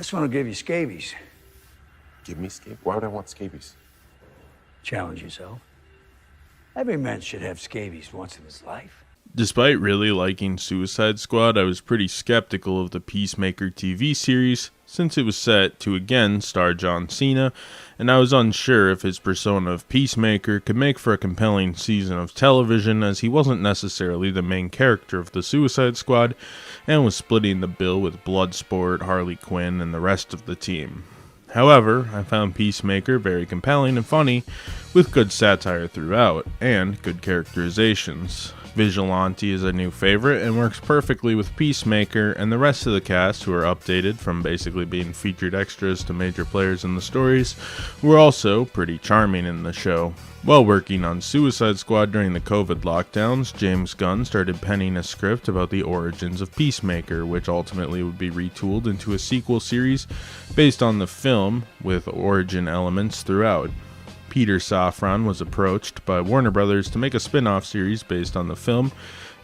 This one will give you scabies. Give me scabies? Why would I want scabies? Challenge yourself. Every man should have scabies once in his life. Despite really liking Suicide Squad, I was pretty skeptical of the Peacemaker TV series, since it was set to again star John Cena, and I was unsure if his persona of Peacemaker could make for a compelling season of television, as he wasn't necessarily the main character of the Suicide Squad, and was splitting the bill with Bloodsport, Harley Quinn, and the rest of the team. However, I found Peacemaker very compelling and funny, with good satire throughout, and good characterizations. Vigilante is a new favorite and works perfectly with Peacemaker, and the rest of the cast, who are updated from basically being featured extras to major players in the stories, were also pretty charming in the show. While working on Suicide Squad during the COVID lockdowns, James Gunn started penning a script about the origins of Peacemaker, which ultimately would be retooled into a sequel series based on the film, with origin elements throughout. Peter Safran was approached by Warner Brothers to make a spin-off series based on the film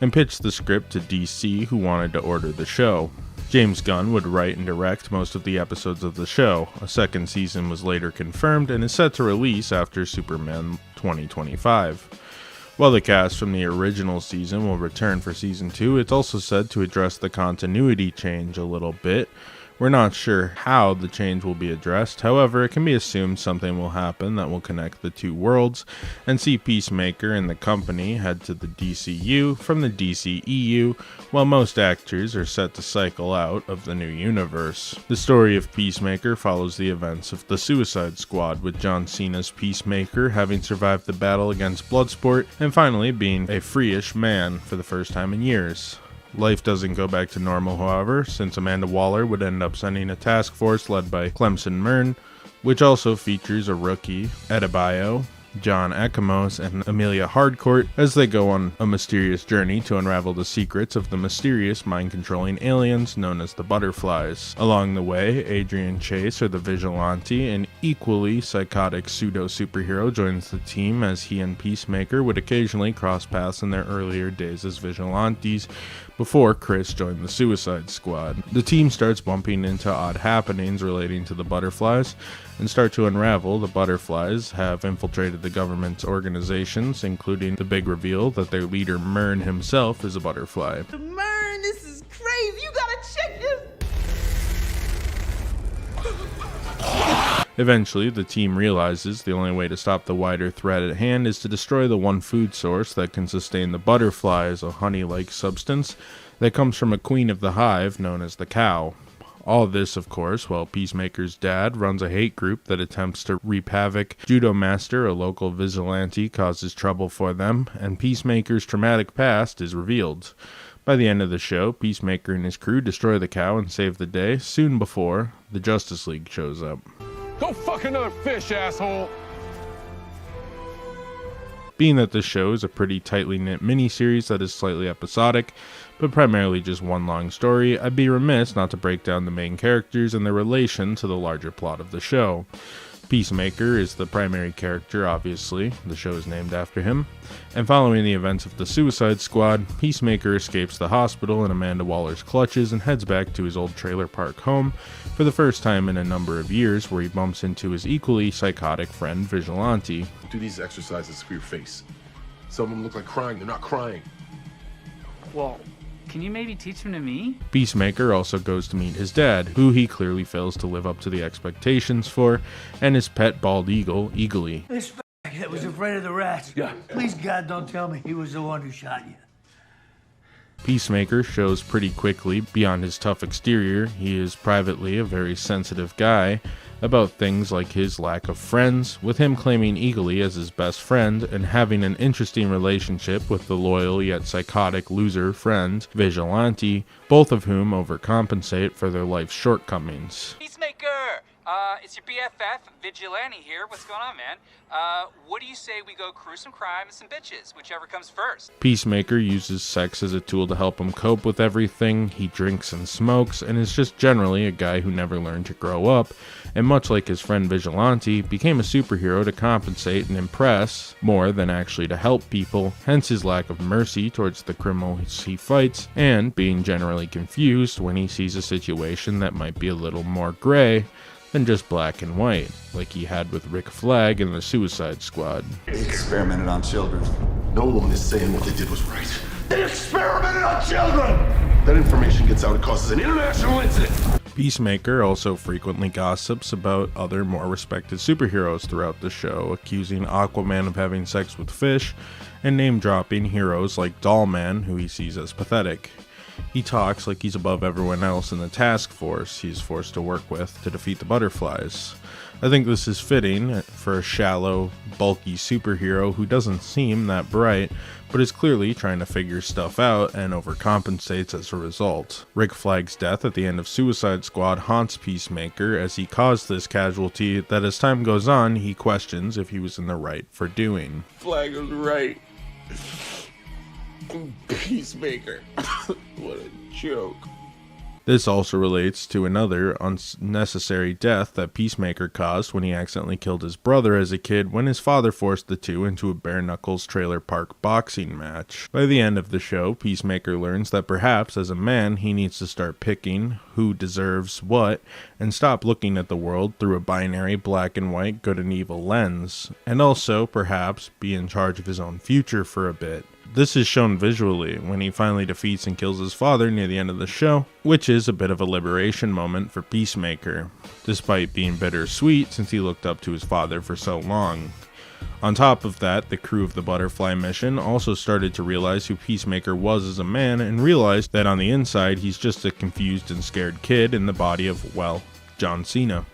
and pitched the script to DC, who wanted to order the show. James Gunn would write and direct most of the episodes of the show. A second season was later confirmed and is set to release after Superman 2025. While the cast from the original season will return for season 2, it's also said to address the continuity change a little bit. We're not sure how the change will be addressed, however, it can be assumed something will happen that will connect the two worlds, and see Peacemaker and the company head to the DCU from the DCEU, while most actors are set to cycle out of the new universe. The story of Peacemaker follows the events of the Suicide Squad, with John Cena's Peacemaker having survived the battle against Bloodsport, and finally being a free-ish man for the first time in years. Life doesn't go back to normal, however, since Amanda Waller would end up sending a task force led by Clemson Mern, which also features a rookie, Adebayo, John Ekamos, and Amelia Hardcourt, as they go on a mysterious journey to unravel the secrets of the mysterious mind-controlling aliens known as the Butterflies. Along the way, Adrian Chase, or the Vigilante, an equally psychotic pseudo-superhero, joins the team, as he and Peacemaker would occasionally cross paths in their earlier days as vigilantes, before Chris joined the Suicide Squad. The team starts bumping into odd happenings relating to the Butterflies, and start to unravel the Butterflies have infiltrated the government's organizations, including the big reveal that their leader Mern himself is a butterfly. Mern, this is crazy. You gotta check this. Eventually, the team realizes the only way to stop the wider threat at hand is to destroy the one food source that can sustain the butterflies, a honey-like substance that comes from a queen of the hive known as the cow. All this, of course, while Peacemaker's dad runs a hate group that attempts to reap havoc. Judo Master, a local vigilante, causes trouble for them, and Peacemaker's traumatic past is revealed. By the end of the show, Peacemaker and his crew destroy the cow and save the day, soon before the Justice League shows up. Go fuck another fish, asshole! Being that this show is a pretty tightly knit miniseries that is slightly episodic, but primarily just one long story, I'd be remiss not to break down the main characters and their relation to the larger plot of the show. Peacemaker is the primary character, obviously, the show is named after him, and following the events of the Suicide Squad, Peacemaker escapes the hospital in Amanda Waller's clutches and heads back to his old trailer park home for the first time in a number of years, where he bumps into his equally psychotic friend Vigilante. Do these exercises for your face. Some of them look like crying, they're not crying. Well, can you maybe teach them to me? Peacemaker also goes to meet his dad, who he clearly fails to live up to the expectations for, and his pet bald eagle, Eagly. This that was afraid of the rats. Yeah. Please, God, don't tell me he was the one who shot you. Peacemaker shows pretty quickly, beyond his tough exterior, he is privately a very sensitive guy about things like his lack of friends, with him claiming Eagly as his best friend and having an interesting relationship with the loyal yet psychotic loser friend, Vigilante, both of whom overcompensate for their life's shortcomings. Peacemaker! It's your BFF, Vigilante here. What's going on, man? What do you say we go cruise some crime and some bitches, whichever comes first? Peacemaker uses sex as a tool to help him cope with everything. He drinks and smokes, and is just generally a guy who never learned to grow up, and much like his friend Vigilante, became a superhero to compensate and impress more than actually to help people, hence his lack of mercy towards the criminals he fights, and being generally confused when he sees a situation that might be a little more gray than just black and white, like he had with Rick Flag in the Suicide Squad. They experimented on children. No one is saying what they did was right. They experimented on children! That information gets out, it causes an international incident. Peacemaker also frequently gossips about other more respected superheroes throughout the show, accusing Aquaman of having sex with fish, and name-dropping heroes like Dollman, who he sees as pathetic. He talks like he's above everyone else in the task force he's forced to work with to defeat the butterflies. I think this is fitting for a shallow, bulky superhero who doesn't seem that bright, but is clearly trying to figure stuff out and overcompensates as a result. Rick Flag's death at the end of Suicide Squad haunts Peacemaker as he caused this casualty that as time goes on he questions if he was in the right for doing. Flag was right. Peacemaker. What a joke. This also relates to another unnecessary death that Peacemaker caused when he accidentally killed his brother as a kid when his father forced the two into a bare knuckles trailer park boxing match. By the end of the show, Peacemaker learns that perhaps as a man he needs to start picking who deserves what and stop looking at the world through a binary black and white good and evil lens, and also perhaps be in charge of his own future for a bit. This is shown visually when he finally defeats and kills his father near the end of the show, which is a bit of a liberation moment for Peacemaker, despite being bittersweet since he looked up to his father for so long. On top of that, the crew of the Butterfly mission also started to realize who Peacemaker was as a man and realized that on the inside he's just a confused and scared kid in the body of, well, John Cena.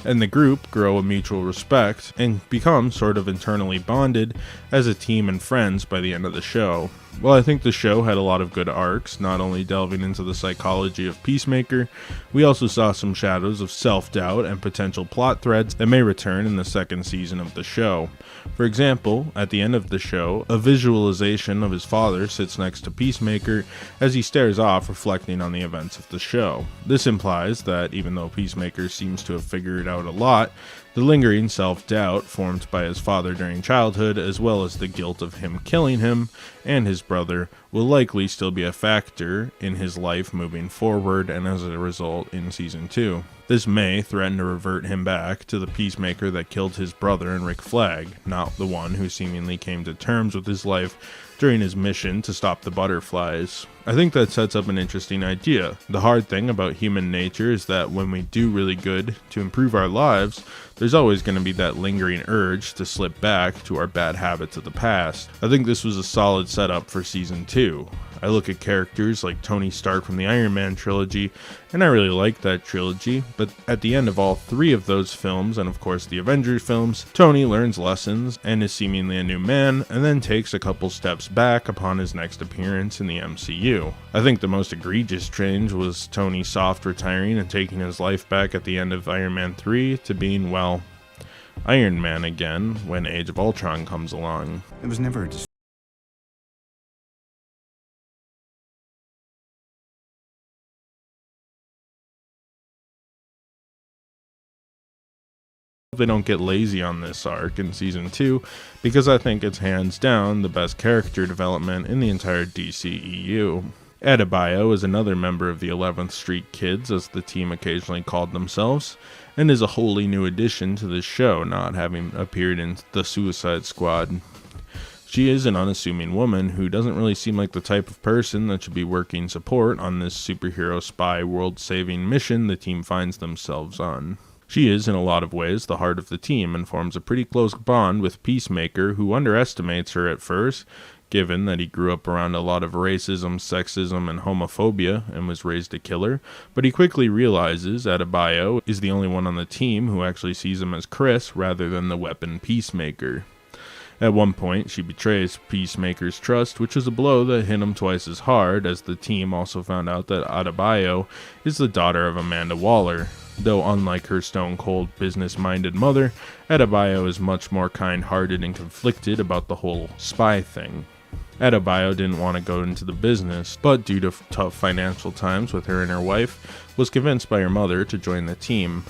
And the group grow a mutual respect and become sort of internally bonded as a team and friends by the end of the show. Well, I think the show had a lot of good arcs, not only delving into the psychology of Peacemaker, we also saw some shadows of self-doubt and potential plot threads that may return in the second season of the show. For example, at the end of the show, a visualization of his father sits next to Peacemaker as he stares off, reflecting on the events of the show. This implies that even though Peacemaker seems to have figured out a lot, the lingering self-doubt formed by his father during childhood, as well as the guilt of him killing him and his brother, will likely still be a factor in his life moving forward and as a result in Season 2. This may threaten to revert him back to the Peacemaker that killed his brother and Rick Flag, not the one who seemingly came to terms with his life during his mission to stop the butterflies. I think that sets up an interesting idea. The hard thing about human nature is that when we do really good to improve our lives, there's always going to be that lingering urge to slip back to our bad habits of the past. I think this was a solid setup for Season 2. I look at characters like Tony Stark from the Iron Man trilogy, and I really like that trilogy, but at the end of all three of those films, and of course the Avengers films, Tony learns lessons and is seemingly a new man, and then takes a couple steps back upon his next appearance in the MCU. I think the most egregious change was Tony soft retiring and taking his life back at the end of Iron Man 3 to being, well, Iron Man again when Age of Ultron comes along. It was never a They don't get lazy on this arc in Season 2 because I think it's hands down the best character development in the entire DCEU. Adebayo is another member of the 11th Street Kids, as the team occasionally called themselves, and is a wholly new addition to this show, not having appeared in the Suicide Squad. She is an unassuming woman who doesn't really seem like the type of person that should be working support on this superhero spy world-saving mission the team finds themselves on. She is, in a lot of ways, the heart of the team and forms a pretty close bond with Peacemaker, who underestimates her at first, given that he grew up around a lot of racism, sexism, and homophobia and was raised a killer, but he quickly realizes Adebayo is the only one on the team who actually sees him as Chris rather than the weapon Peacemaker. At one point, she betrays Peacemaker's trust, which is a blow that hit him twice as hard, as the team also found out that Adebayo is the daughter of Amanda Waller. Though unlike her stone-cold, business-minded mother, Adebayo is much more kind-hearted and conflicted about the whole spy thing. Adebayo didn't want to go into the business, but due to tough financial times with her and her wife, was convinced by her mother to join the team.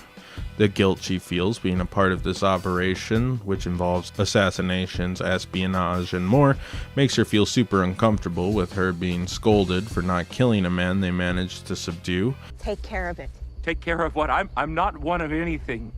The guilt she feels being a part of this operation, which involves assassinations, espionage, and more, makes her feel super uncomfortable with her being scolded for not killing a man they managed to subdue. Take care of it. Take care of what? I'm not one of anything.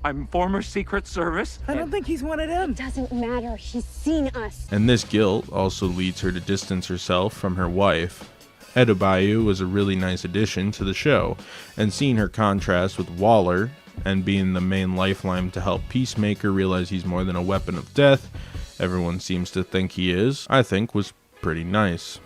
I'm former Secret Service. I don't think he's one of them. It doesn't matter. He's seen us. And this guilt also leads her to distance herself from her wife. Adebayo was a really nice addition to the show, and seeing her contrast with Waller and being the main lifeline to help Peacemaker realize he's more than a weapon of death, everyone seems to think he is, I think was pretty nice.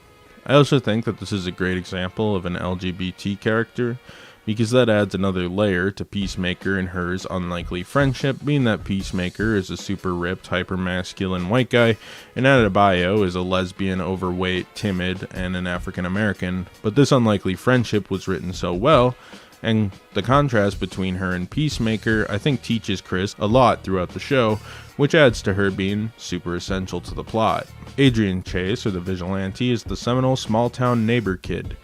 I also think that this is a great example of an LGBT character, because that adds another layer to Peacemaker and hers unlikely friendship, being that Peacemaker is a super ripped, hyper-masculine white guy, and Adebayo is a lesbian, overweight, timid, and an African American. But this unlikely friendship was written so well, and the contrast between her and Peacemaker I think teaches Chris a lot throughout the show, which adds to her being super essential to the plot. Adrian Chase, or the Vigilante, is the seminal small-town neighbor kid.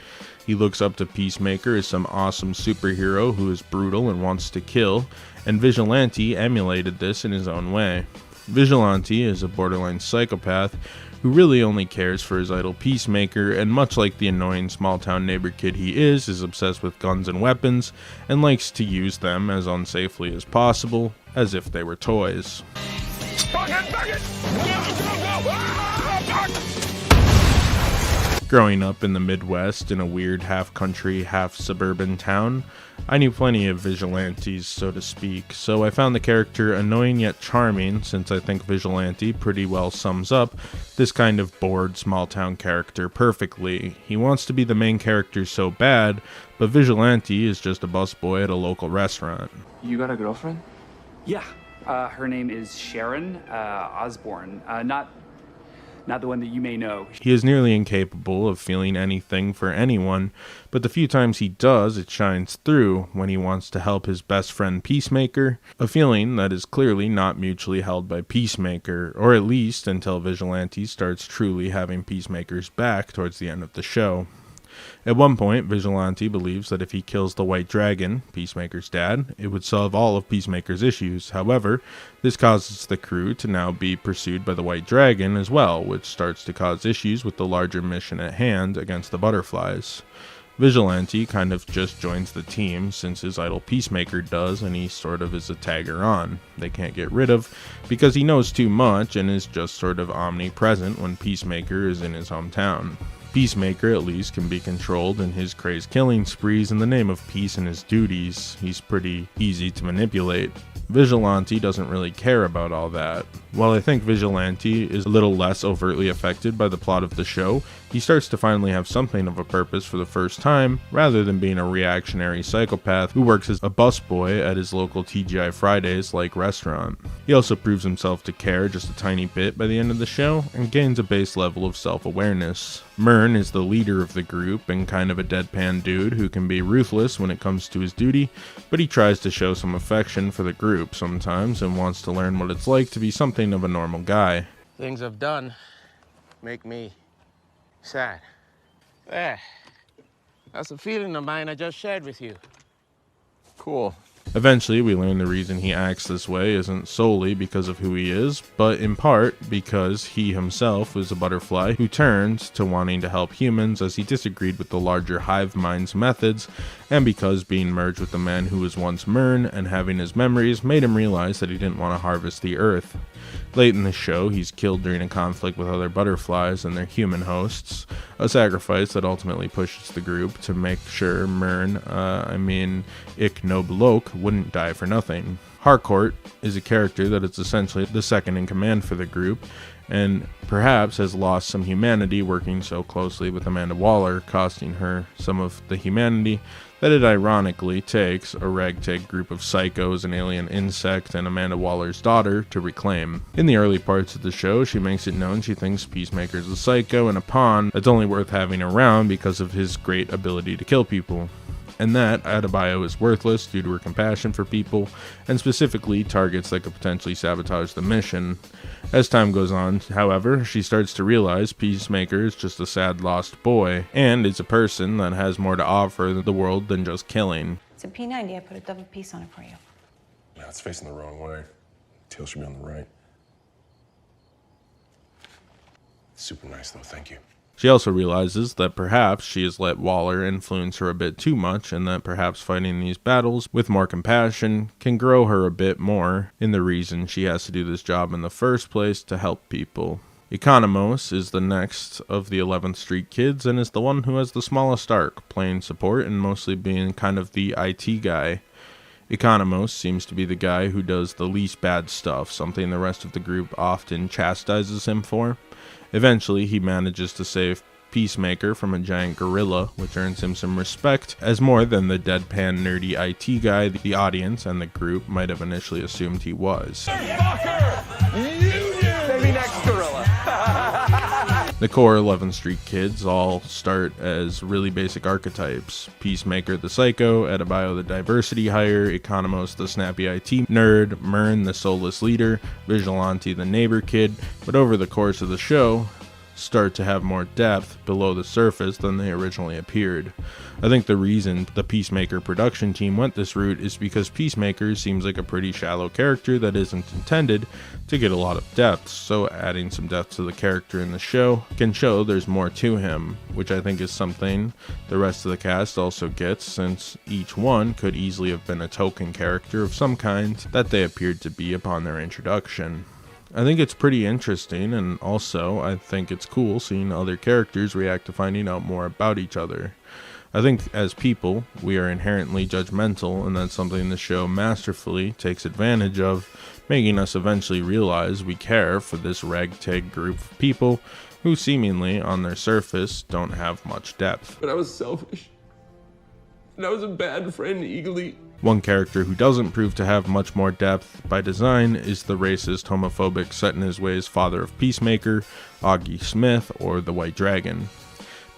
He looks up to Peacemaker as some awesome superhero who is brutal and wants to kill, and Vigilante emulated this in his own way. Vigilante is a borderline psychopath who really only cares for his idol Peacemaker, and much like the annoying small-town neighbor kid he is obsessed with guns and weapons, and likes to use them as unsafely as possible, as if they were toys. Growing up in the Midwest in a weird half-country, half-suburban town, I knew plenty of vigilantes, so to speak, so I found the character annoying yet charming, since I think Vigilante pretty well sums up this kind of bored small-town character perfectly. He wants to be the main character so bad, but Vigilante is just a busboy at a local restaurant. You got a girlfriend? Yeah. Her name is Sharon Osborne. Not the one that you may know. He is nearly incapable of feeling anything for anyone, but the few times he does, it shines through when he wants to help his best friend Peacemaker, a feeling that is clearly not mutually held by Peacemaker, or at least until Vigilante starts truly having Peacemaker's back towards the end of the show. At one point, Vigilante believes that if he kills the White Dragon, Peacemaker's dad, it would solve all of Peacemaker's issues. However, this causes the crew to now be pursued by the White Dragon as well, which starts to cause issues with the larger mission at hand against the Butterflies. Vigilante kind of just joins the team since his idol Peacemaker does, and he sort of is a tagger on. They can't get rid of because he knows too much and is just sort of omnipresent when Peacemaker is in his hometown. Peacemaker at least can be controlled in his crazed killing sprees in the name of peace and his duties. He's pretty easy to manipulate. Vigilante doesn't really care about all that. While I think Vigilante is a little less overtly affected by the plot of the show, he starts to finally have something of a purpose for the first time, rather than being a reactionary psychopath who works as a busboy at his local TGI Fridays-like restaurant. He also proves himself to care just a tiny bit by the end of the show, and gains a base level of self-awareness. Myrn is the leader of the group and kind of a deadpan dude who can be ruthless when it comes to his duty, but he tries to show some affection for the group sometimes and wants to learn what it's like to be something of a normal guy. Things I've done make me sad. There. That's a feeling of mine I just shared with you. Cool. Eventually, we learn the reason he acts this way isn't solely because of who he is, but in part because he himself is a butterfly who turned to wanting to help humans as he disagreed with the larger hive mind's methods, and because being merged with the man who was once Myrn and having his memories made him realize that he didn't want to harvest the earth. Late in the show, he's killed during a conflict with other butterflies and their human hosts, a sacrifice that ultimately pushes the group to make sure Myrn, Ik Noblok, wouldn't die for nothing. Harcourt is a character that is essentially the second in command for the group, and perhaps has lost some humanity working so closely with Amanda Waller, costing her some of the humanity that it ironically takes a ragtag group of psychos, an alien insect, and Amanda Waller's daughter to reclaim. In the early parts of the show, she makes it known she thinks Peacemaker is a psycho and a pawn that's only worth having around because of his great ability to kill people, and that Adebayo is worthless due to her compassion for people, and specifically targets that could potentially sabotage the mission. As time goes on, however, she starts to realize Peacemaker is just a sad lost boy, and is a person that has more to offer the world than just killing. It's a P90, I put a double piece on it for you. No, it's facing the wrong way. Tail should be on the right. Super nice though, thank you. She also realizes that perhaps she has let Waller influence her a bit too much, and that perhaps fighting these battles with more compassion can grow her a bit more in the reason she has to do this job in the first place, to help people. Economos is the next of the 11th Street kids and is the one who has the smallest arc, playing support and mostly being kind of the IT guy. Economos seems to be the guy who does the least bad stuff, something the rest of the group often chastises him for. Eventually, he manages to save Peacemaker from a giant gorilla, which earns him some respect, as more than the deadpan nerdy IT guy the audience and the group might have initially assumed he was. Maybe next gorilla. The core 11th Street kids all start as really basic archetypes. Peacemaker the psycho, Adebayo the diversity hire, Economos the snappy IT nerd, Myrn the soulless leader, Vigilante the neighbor kid, but over the course of the show, start to have more depth below the surface than they originally appeared. I think the reason the Peacemaker production team went this route is because Peacemaker seems like a pretty shallow character that isn't intended to get a lot of depth, so adding some depth to the character in the show can show there's more to him, which I think is something the rest of the cast also gets, since each one could easily have been a token character of some kind that they appeared to be upon their introduction. I think it's pretty interesting, and also I think it's cool seeing other characters react to finding out more about each other. I think as people, we are inherently judgmental, and that's something the show masterfully takes advantage of, making us eventually realize we care for this ragtag group of people who seemingly, on their surface, don't have much depth. But I was selfish. And I was a bad friend, Eagly. One character who doesn't prove to have much more depth by design is the racist, homophobic, set-in-his-ways father of Peacemaker, Augie Smith, or the White Dragon.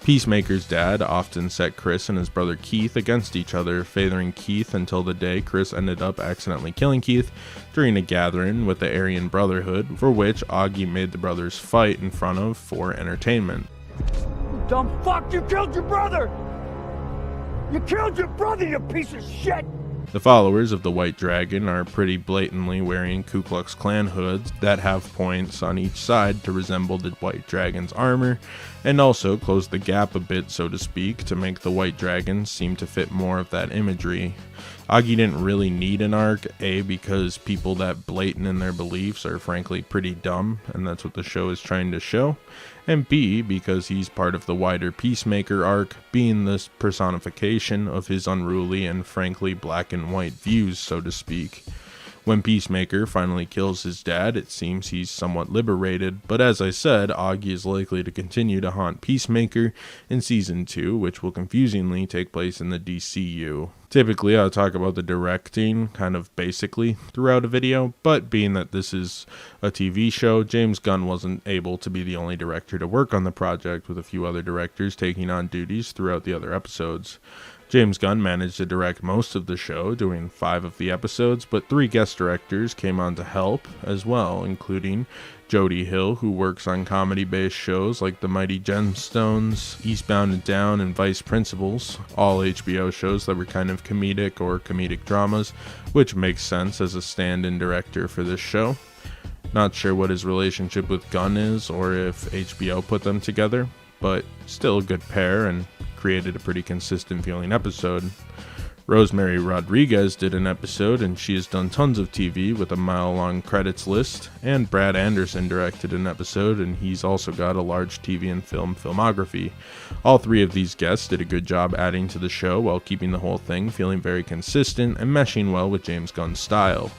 Peacemaker's dad often set Chris and his brother Keith against each other, favoring Keith until the day Chris ended up accidentally killing Keith during a gathering with the Aryan Brotherhood, for which Augie made the brothers fight in front of for entertainment. You dumb fuck! You killed your brother! You killed your brother, you piece of shit! The followers of the White Dragon are pretty blatantly wearing Ku Klux Klan hoods that have points on each side to resemble the White Dragon's armor, and also close the gap a bit, so to speak, to make the White Dragon seem to fit more of that imagery. Augie didn't really need an arc, A, because people that blatant in their beliefs are frankly pretty dumb, and that's what the show is trying to show, and B, because he's part of the wider Peacemaker arc, being this personification of his unruly and frankly black and white views, so to speak. When Peacemaker finally kills his dad, it seems he's somewhat liberated, but as I said, Augie is likely to continue to haunt Peacemaker in Season 2, which will confusingly take place in the DCU. Typically, I'll talk about the directing kind of basically throughout a video, but being that this is a TV show, James Gunn wasn't able to be the only director to work on the project, with a few other directors taking on duties throughout the other episodes. James Gunn managed to direct most of the show, doing 5 of the episodes, but 3 guest directors came on to help as well, including Jody Hill, who works on comedy-based shows like The Mighty Gemstones, Eastbound and Down, and Vice Principals, all HBO shows that were kind of comedic or comedic dramas, which makes sense as a stand-in director for this show. Not sure what his relationship with Gunn is, or if HBO put them together, but still a good pair and created a pretty consistent feeling episode. Rosemary Rodriguez did an episode, and she has done tons of TV with a mile-long credits list, and Brad Anderson directed an episode, and he's also got a large TV and film filmography. All 3 of these guests did a good job adding to the show while keeping the whole thing feeling very consistent and meshing well with James Gunn's style.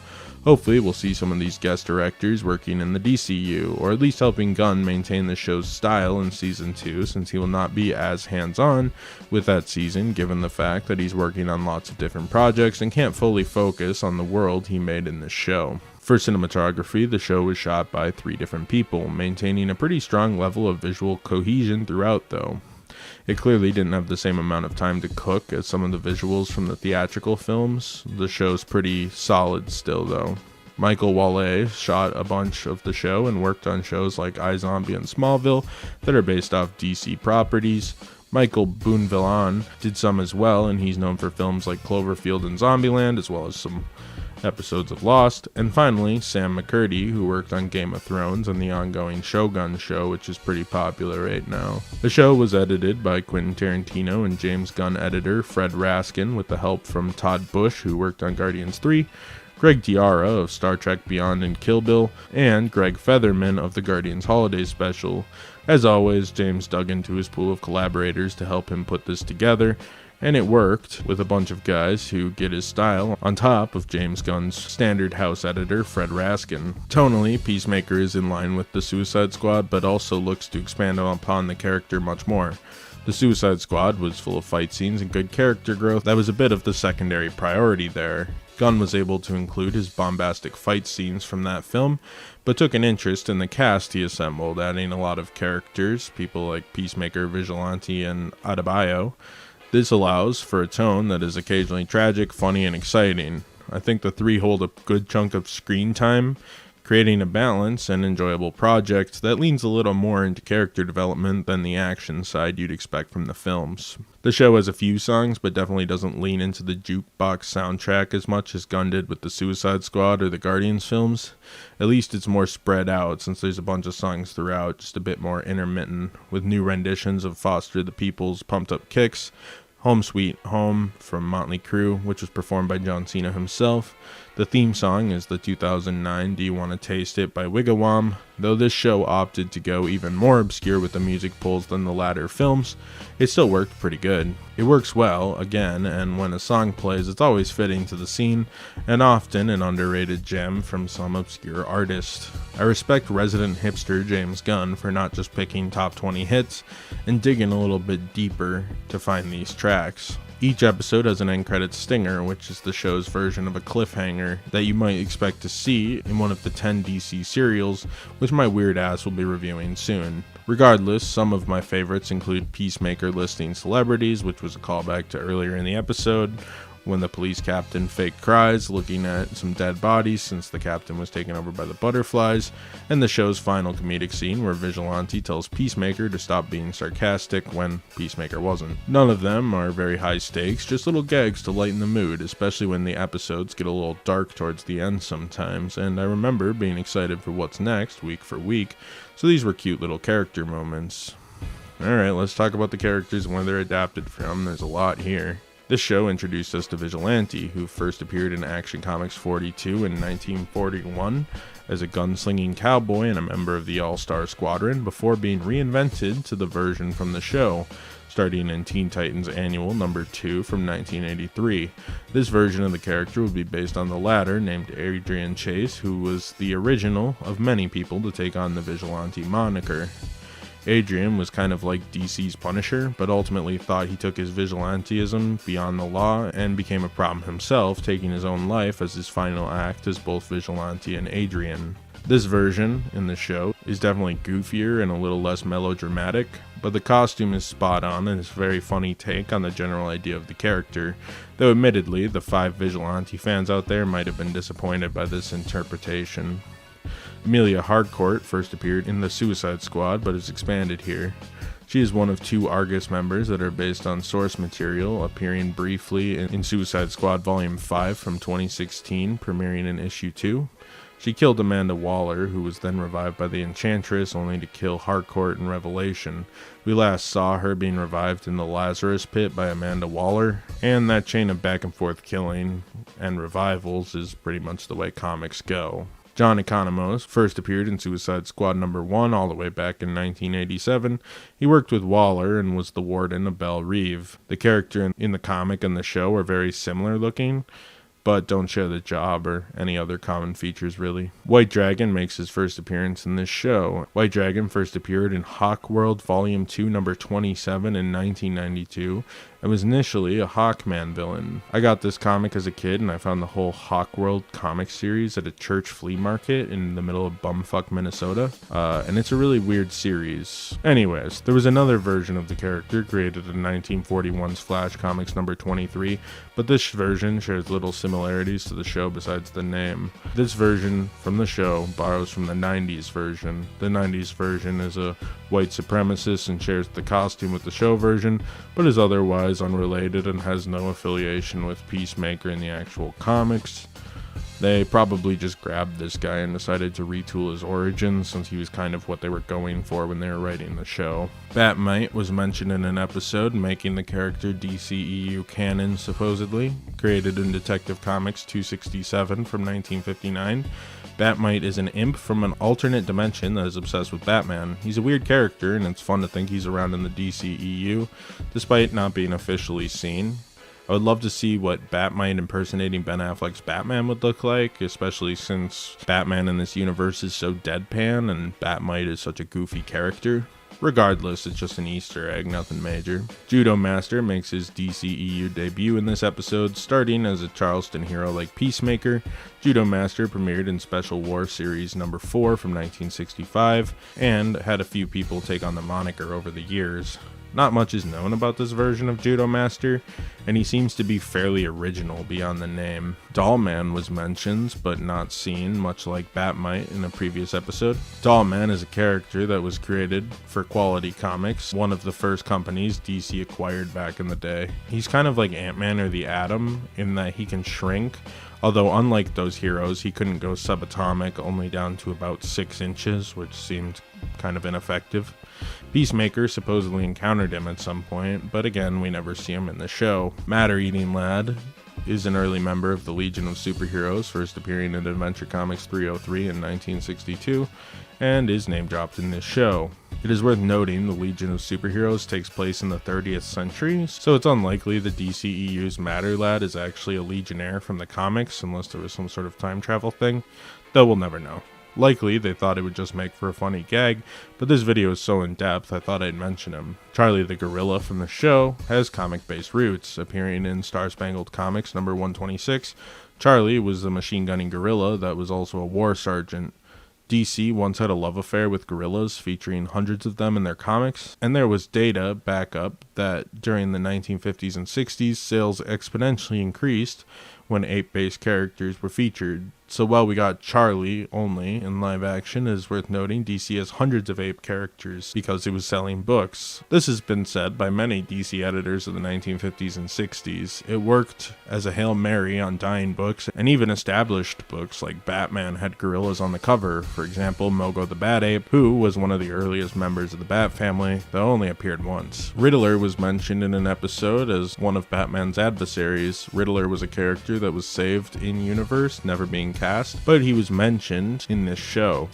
Hopefully we'll see some of these guest directors working in the DCU, or at least helping Gunn maintain the show's style in Season 2, since he will not be as hands-on with that season, given the fact that he's working on lots of different projects and can't fully focus on the world he made in the show. For cinematography, the show was shot by 3 different people, maintaining a pretty strong level of visual cohesion throughout though. It clearly didn't have the same amount of time to cook as some of the visuals from the theatrical films. The show's pretty solid still though. Michael Wale shot a bunch of the show and worked on shows like iZombie and Smallville that are based off DC properties. Michael Boonvillan did some as well, and he's known for films like Cloverfield and Zombieland, as well as some episodes of Lost. And finally, Sam McCurdy, who worked on Game of Thrones and the ongoing Shogun show, which is pretty popular right now. The show was edited by Quentin Tarantino and James Gunn editor Fred Raskin, with the help from Todd Bush, who worked on Guardians 3, Greg Tiara of Star Trek Beyond and Kill Bill, and Greg Featherman of the Guardians Holiday Special. As always, James dug into his pool of collaborators to help him put this together, and it worked, with a bunch of guys who get his style, on top of James Gunn's standard house editor, Fred Raskin. Tonally, Peacemaker is in line with the Suicide Squad, but also looks to expand upon the character much more. The Suicide Squad was full of fight scenes and good character growth. That was a bit of the secondary priority there. Gunn was able to include his bombastic fight scenes from that film, but took an interest in the cast he assembled, adding a lot of characters, people like Peacemaker, Vigilante, and Adebayo. This allows for a tone that is occasionally tragic, funny, and exciting. I think the 3 hold a good chunk of screen time, creating a balanced and enjoyable project that leans a little more into character development than the action side you'd expect from the films. The show has a few songs, but definitely doesn't lean into the jukebox soundtrack as much as Gunn did with the Suicide Squad or the Guardians films. At least it's more spread out, since there's a bunch of songs throughout, just a bit more intermittent, with new renditions of Foster the People's Pumped Up Kicks, Home Sweet Home from Motley Crue, which was performed by John Cena himself. The theme song is the 2009 Do You Wanna Taste It by Wigwam. Though this show opted to go even more obscure with the music pulls than the latter films, it still worked pretty good. It works well, again, and when a song plays, it's always fitting to the scene, and often an underrated gem from some obscure artist. I respect resident hipster James Gunn for not just picking top 20 hits, and digging a little bit deeper to find these tracks. Each episode has an end credits stinger, which is the show's version of a cliffhanger that you might expect to see in one of the 10 DC serials, which my weird ass will be reviewing soon. Regardless, some of my favorites include Peacemaker listing celebrities, which was a callback to earlier in the episode, when the police captain fake cries looking at some dead bodies since the captain was taken over by the butterflies, and the show's final comedic scene where Vigilante tells Peacemaker to stop being sarcastic when Peacemaker wasn't. None of them are very high stakes, just little gags to lighten the mood, especially when the episodes get a little dark towards the end sometimes, and I remember being excited for what's next, week for week, so these were cute little character moments. Alright, let's talk about the characters and where they're adapted from. There's a lot here. This show introduced us to Vigilante, who first appeared in Action Comics 42 in 1941 as a gunslinging cowboy and a member of the All-Star Squadron before being reinvented to the version from the show, starting in Teen Titans Annual number 2 from 1983. This version of the character would be based on the latter, named Adrian Chase, who was the original of many people to take on the Vigilante moniker. Adrian was kind of like DC's Punisher, but ultimately thought he took his vigilantism beyond the law and became a problem himself, taking his own life as his final act as both Vigilante and Adrian. This version in the show is definitely goofier and a little less melodramatic, but the costume is spot on and is a very funny take on the general idea of the character, though admittedly the 5 Vigilante fans out there might have been disappointed by this interpretation. Amelia Harcourt first appeared in the Suicide Squad, but is expanded here. She is one of 2 Argus members that are based on source material, appearing briefly in Suicide Squad Volume 5 from 2016, premiering in issue 2. She killed Amanda Waller, who was then revived by the Enchantress, only to kill Harcourt in Revelation. We last saw her being revived in the Lazarus Pit by Amanda Waller, and that chain of back and forth killing and revivals is pretty much the way comics go. John Economos first appeared in Suicide Squad number 1 all the way back in 1987. He worked with Waller and was the warden of Belle Reve. The character in the comic and the show are very similar looking, but don't share the job or any other common features really. White Dragon makes his first appearance in this show. White Dragon first appeared in Hawk World Volume 2, number 27 in 1992, and was initially a Hawkman villain. I got this comic as a kid, and I found the whole Hawk World comic series at a church flea market in the middle of bumfuck Minnesota, and it's a really weird series. Anyways, there was another version of the character created in 1941's Flash Comics number 23, but this version shares little similarities to the show besides the name. This version from the show borrows from the 90s version. The 90s version is a white supremacist and shares the costume with the show version, but is otherwise unrelated and has no affiliation with Peacemaker in the actual comics. They probably just grabbed this guy and decided to retool his origins, since he was kind of what they were going for when they were writing the show. Batmite was mentioned in an episode, making the character DCEU canon supposedly. Created in Detective Comics 267 from 1959. Batmite is an imp from an alternate dimension that is obsessed with Batman. He's a weird character, and it's fun to think he's around in the DCEU, despite not being officially seen. I would love to see what Batmite impersonating Ben Affleck's Batman would look like, especially since Batman in this universe is so deadpan and Batmite is such a goofy character. Regardless, it's just an Easter egg, nothing major. Judo Master makes his DCEU debut in this episode, starting as a Charleston hero like Peacemaker. Judo Master premiered in Special War Series number 4 from 1965, and had a few people take on the moniker over the years. Not much is known about this version of Judo Master, and he seems to be fairly original beyond the name. Dollman was mentioned, but not seen, much like Batmite in a previous episode. Dollman is a character that was created for Quality Comics, one of the first companies DC acquired back in the day. He's kind of like Ant-Man or the Atom, in that he can shrink, although unlike those heroes, he couldn't go subatomic, only down to about 6 inches, which seemed kind of ineffective. Peacemaker supposedly encountered him at some point, but again, we never see him in the show. Matter-Eating Lad is an early member of the Legion of Superheroes, first appearing in Adventure Comics 303 in 1962, and is name-dropped in this show. It is worth noting the Legion of Superheroes takes place in the 30th century, so it's unlikely the DCEU's Matter Lad is actually a Legionnaire from the comics, unless there was some sort of time travel thing, though we'll never know. Likely, they thought it would just make for a funny gag, but this video is so in-depth I thought I'd mention him. Charlie the Gorilla from the show has comic-based roots, appearing in Star Spangled Comics number 126. Charlie was a machine-gunning gorilla that was also a war sergeant. DC once had a love affair with gorillas, featuring hundreds of them in their comics, and there was data backup that during the 1950s and 60s, sales exponentially increased when ape-based characters were featured. So while we got Charlie only in live action, it is worth noting DC has hundreds of ape characters because it was selling books. This has been said by many DC editors of the 1950s and 60s. It worked as a Hail Mary on dying books, and even established books like Batman had gorillas on the cover. For example, Mogo the Bat Ape, who was one of the earliest members of the Bat family, though only appeared once. Riddler was mentioned in an episode as one of Batman's adversaries. Riddler was a character that was saved in-universe, never being cast, but he was mentioned in this show.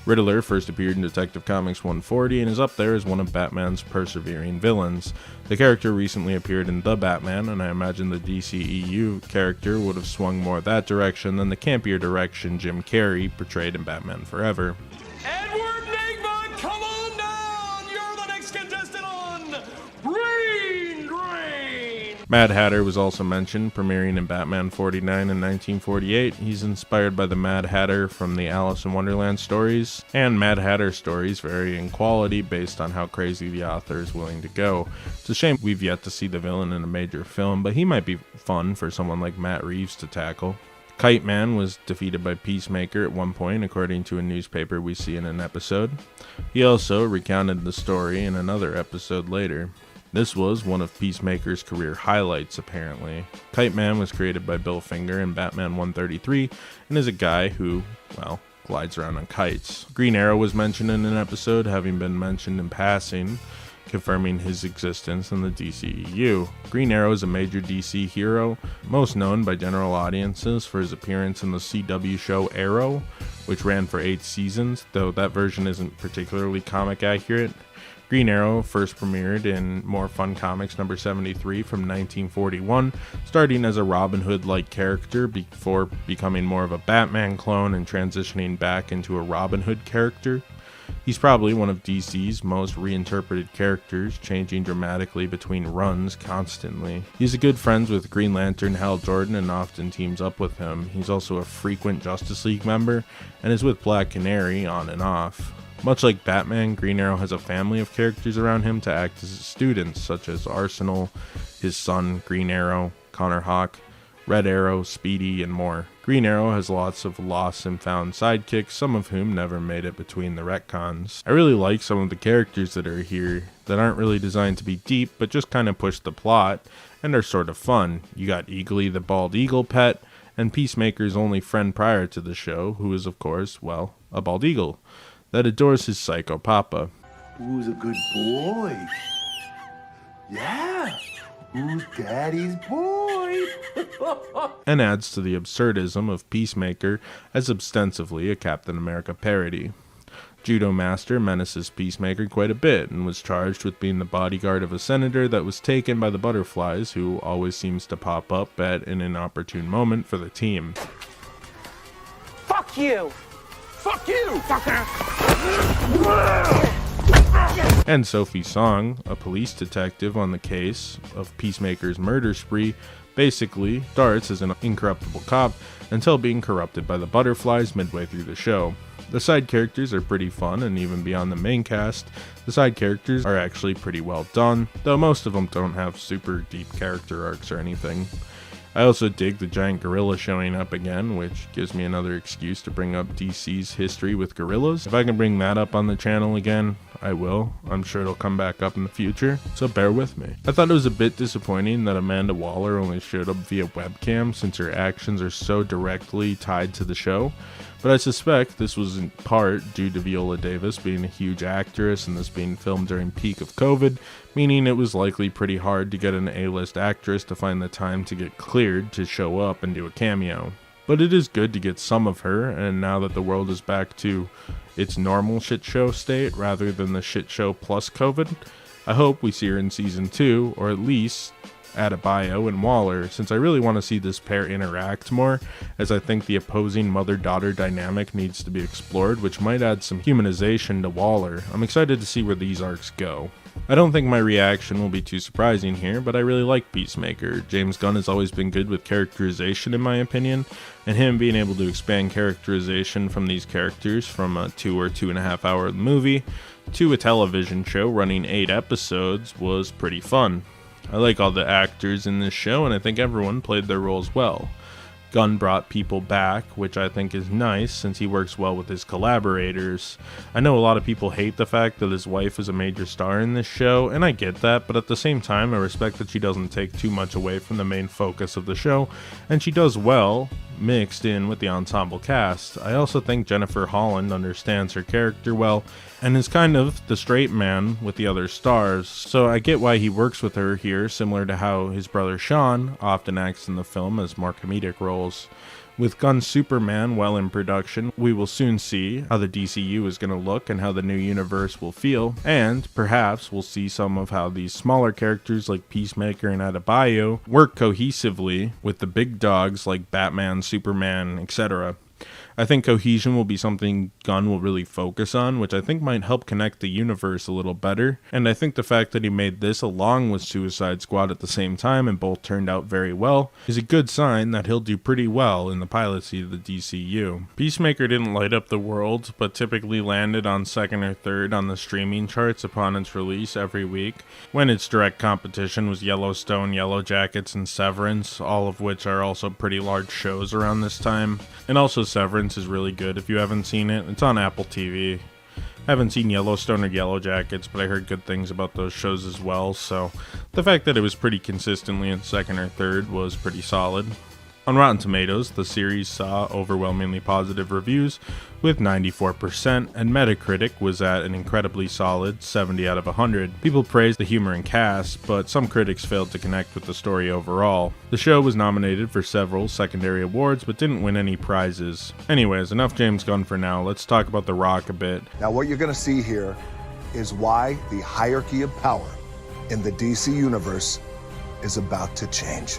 Riddler first appeared in Detective Comics 140 and is up there as one of Batman's persevering villains. The character recently appeared in The Batman, and I imagine the DCEU character would have swung more that direction than the campier direction Jim Carrey portrayed in Batman Forever. Edward Nigma, come on down! You're the next contestant on Brain Drain! Mad Hatter was also mentioned, premiering in Batman 49 in 1948. He's inspired by the Mad Hatter from the Alice in Wonderland stories, and Mad Hatter stories vary in quality based on how crazy the author is willing to go. It's a shame we've yet to see the villain in a major film, but he might be fun for someone like Matt Reeves to tackle. Kite Man was defeated by Peacemaker at one point, according to a newspaper we see in an episode. He also recounted the story in another episode later. This was one of Peacemaker's career highlights, apparently. Kite Man was created by Bill Finger in Batman 133, and is a guy who, well, glides around on kites. Green Arrow was mentioned in an episode, having been mentioned in passing, confirming his existence in the DCEU. Green Arrow is a major DC hero, most known by general audiences for his appearance in the CW show Arrow, which ran for 8 seasons, though that version isn't particularly comic accurate. Green Arrow first premiered in More Fun Comics number 73 from 1941, starting as a Robin Hood-like character before becoming more of a Batman clone and transitioning back into a Robin Hood character. He's probably one of DC's most reinterpreted characters, changing dramatically between runs constantly. He's a good friends with Green Lantern Hal Jordan and often teams up with him. He's also a frequent Justice League member and is with Black Canary on and off. Much like Batman, Green Arrow has a family of characters around him to act as his students, such as Arsenal, his son Green Arrow, Connor Hawk, Red Arrow, Speedy, and more. Green Arrow has lots of lost and found sidekicks, some of whom never made it between the retcons. I really like some of the characters that are here that aren't really designed to be deep, but just kind of push the plot and are sort of fun. You got Eagly the bald eagle pet, and Peacemaker's only friend prior to the show, who is of course, well, a bald eagle that adores his psycho papa. Who's a good boy? Yeah. Who's daddy's boy? And adds to the absurdism of Peacemaker as ostensibly a Captain America parody. Judo Master menaces Peacemaker quite a bit and was charged with being the bodyguard of a senator that was taken by the Butterflies, who always seems to pop up at an inopportune moment for the team. Fuck you! Fuck you, fucker! And Sophie Song, a police detective on the case of Peacemaker's murder spree, basically starts as an incorruptible cop until being corrupted by the Butterflies midway through the show. The side characters are pretty fun, and even beyond the main cast, the side characters are actually pretty well done, though most of them don't have super deep character arcs or anything. I also dig the giant gorilla showing up again, which gives me another excuse to bring up DC's history with gorillas. If I can bring that up on the channel again, I will. I'm sure it'll come back up in the future, so bear with me. I thought it was a bit disappointing that Amanda Waller only showed up via webcam since her actions are so directly tied to the show, but I suspect this was in part due to Viola Davis being a huge actress and this being filmed during peak of COVID, meaning it was likely pretty hard to get an A-list actress to find the time to get cleared to show up and do a cameo. But it is good to get some of her, and now that the world is back to its normal shit show state rather than the shit show plus COVID, I hope we see her in season 2, or at least Adebayo and Waller, since I really want to see this pair interact more, as I think the opposing mother-daughter dynamic needs to be explored, which might add some humanization to Waller. I'm excited to see where these arcs go. I don't think my reaction will be too surprising here, but I really like Peacemaker. James Gunn has always been good with characterization in my opinion, and him being able to expand characterization from these characters from a 2 or 2.5 hour movie to a television show running 8 episodes was pretty fun. I like all the actors in this show, and I think everyone played their roles well. Gunn brought people back, which I think is nice since he works well with his collaborators. I know a lot of people hate the fact that his wife is a major star in this show, and I get that, but at the same time I respect that she doesn't take too much away from the main focus of the show, and she does well mixed in with the ensemble cast. I also think Jennifer Holland understands her character well and is kind of the straight man with the other stars, so I get why he works with her here, similar to how his brother Sean often acts in the film as more comedic roles. With Gunn's Superman well in production, we will soon see how the DCU is going to look and how the new universe will feel, and perhaps we'll see some of how these smaller characters like Peacemaker and Adebayo work cohesively with the big dogs like Batman, Superman, etc. I think cohesion will be something Gunn will really focus on, which I think might help connect the universe a little better, and I think the fact that he made this along with Suicide Squad at the same time and both turned out very well is a good sign that he'll do pretty well in the pilot seat of the DCU. Peacemaker didn't light up the world, but typically landed on 2nd or 3rd on the streaming charts upon its release every week, when its direct competition was Yellowstone, Yellow Jackets, and Severance, all of which are also pretty large shows around this time. And also Severance is really good if you haven't seen it. It's on Apple TV. I haven't seen Yellowstone or Yellow Jackets, but I heard good things about those shows as well, so the fact that it was pretty consistently in 2nd or 3rd was pretty solid. On Rotten Tomatoes, the series saw overwhelmingly positive reviews with 94%, and Metacritic was at an incredibly solid 70 out of 100. People praised the humor and cast, but some critics failed to connect with the story overall. The show was nominated for several secondary awards, but didn't win any prizes. Anyways, enough James Gunn for now. Let's talk about The Rock a bit. Now what you're going to see here is why the hierarchy of power in the DC universe is about to change.